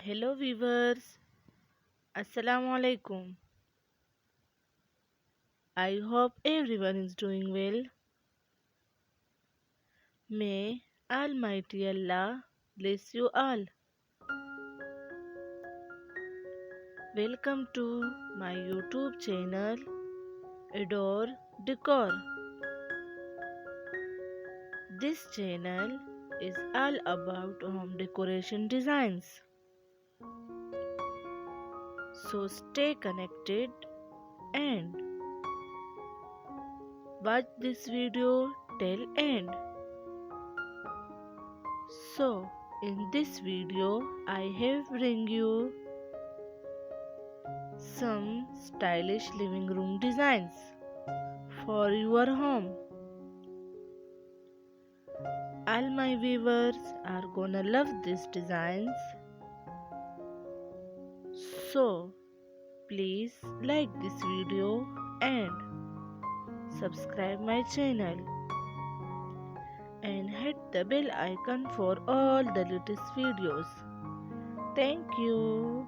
Hello viewers, Assalamu alaikum. I hope everyone is doing well. May Almighty Allah bless you all. Welcome to my YouTube channel Adore Decor. This channel is all about home decoration designs. So stay connected and watch this video till end. So, in this video, I have bring you some stylish living room designs for your home. All my viewers are gonna love these designs. So, please like this video and subscribe my channel and hit the bell icon for all the latest videos. Thank you.